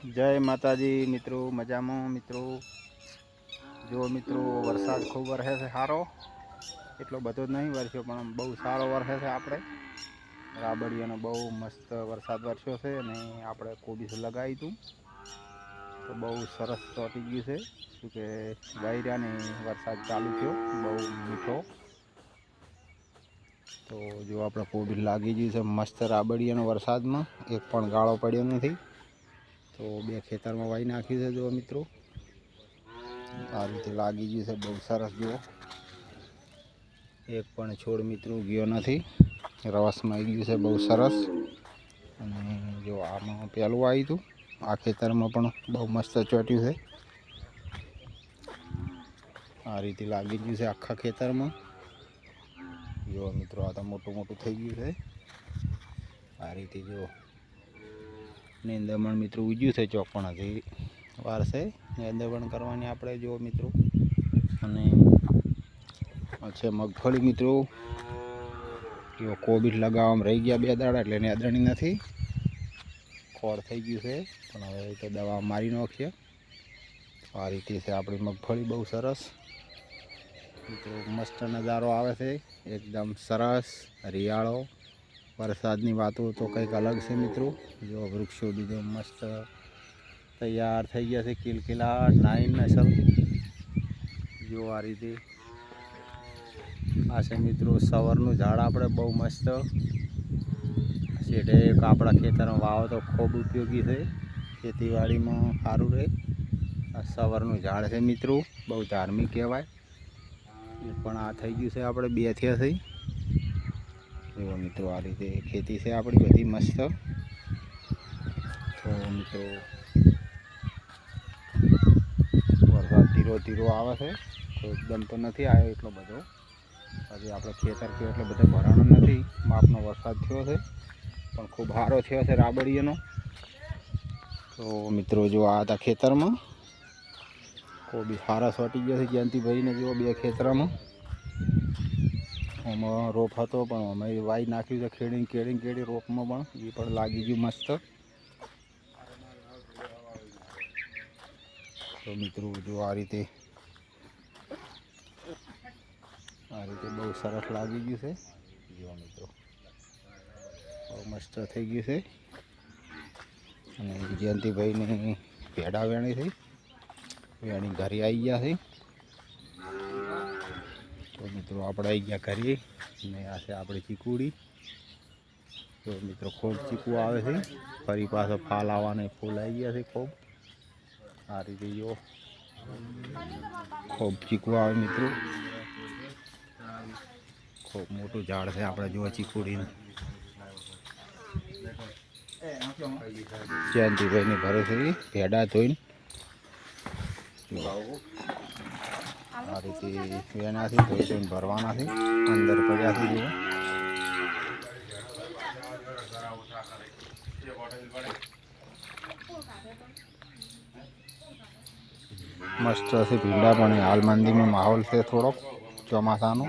जय माताजी मित्रों मजामा मित्रों। जो मित्रों वरसाद खूब वरसे से सारो एटलो बधो नहीं वरस्यो पण बहु सारो वरसे से। आपणे राबड़ियानो बहु मस्त वरसाद वरस्यो छे अने आपणे कोबीज लगाव्युं हतुं तो बहु सरस ચોંટી गयुं छे। शुं के वायराने वरसाद चालू थयो बहु मीठो। तो जो आपणे कोबीज लागी गयुं छे मस्त राबड़ियानो वरसादमां एक पण गाळो पड्यो नथी। तो बे खेतर में वाई नाख्यु छे। जो मित्रों आ रीते लागी गयुं छे बहु सरस। जो एक पण छोड़ मित्रों गयो नथी, रवस में आई गयुं छे बहु सरस। अने जो आमां पहेलुं आव्युं हतुं आ खेतर में पण बहु मस्त ચોંટ્યું छे। आ रीते लागी गयुं छे आखा खेतर में। जो मित्रों आ तो मोटुं मोटुं थई गयुं छे। आ रीते जो निंदमण मित्रों उज्युं छे चोक पण हजी वार छे निंदमण करवानी आपणे। जो मित्रों अने अच्छे मगफળી मित्रों जो कोबीज लगाववामां रही गया 2 दाड़ा एटले नेदणी नथी, खोड़ थई गयुं छे पण हवे तो दवा मारी नाखीए। आ रीते छे आपणी मगफળી बहु सरस मित्रों। मस्त नजारो आवे छे एकदम सरस हरियाळो। वरसादनी वातो तो कंईक अलग छे मित्रों। जो वृक्षो बीजो मस्त तैयार थई गया छे किलकिलाट नाइन असल। जो आ रीते आ छे मित्रों सवरनुं झाड़ आपणे बहु मस्त शेढे एक आपणा खेतरमां वावो तो खूब उपयोगी छे। खेतीवाड़ी में सारूं रहे। आ सवरनुं झाड़ छे मित्रों बहु धार्मिक कहेवाय। पण आ थई गयुं छे आपणे 2 थया छे। जो मित्रों आ रीते खेती छे आपणी बधी मस्त। तो मित्रों वरसाद धीरो धीरो आवे छे, कोई एकदम तो नहीं आयो एटलो बधो। हजी आपणे खेतर थयो एटले बधो भराणो नहीं, मापनो वरसाद थयो छे पण खूब सारो थयो छे राबड़ियानो। तो मित्रों जो आ था खेतर में कोबी सारा ચોંટી गया छे। जयंती भाई ने जो 2 खेतरामां आमां रोप हतो पण अमे वाई नाख्युं छे खेड़ी केड़ी केड़ी रोप में पण ए पण लागी गयुं मस्त। तो मित्रों जो आ रीते बहु सरस लागी गयुं छे। जो मित्रों बहु मस्त थई गयुं छे। अने जयंती भाई ने भेड़ा वेणी थी, वेणी घरे आई गया छे। तो मित्रों आपणे आई गया घरे ने आ छे आपणी चीकूड़ी। तो मित्रों खूब चीकू आवे छे, फरी पाछो फाल आवाने फूल आई गया छे खूब। आ रीते जो खूब चीकू आवे मित्रों। खूब मोटुं झाड़ छे आपणे जो चीकूड़ीनुं। जयंती भाई ने घरे थी भेड़ा धोईने आ रीते वेणा थी धोई धोईने भरवाना थी अंदर पड्या थी। जो मस्त से भींडा पण हाल मंदी में माहौल से थोड़ो चौमासानो।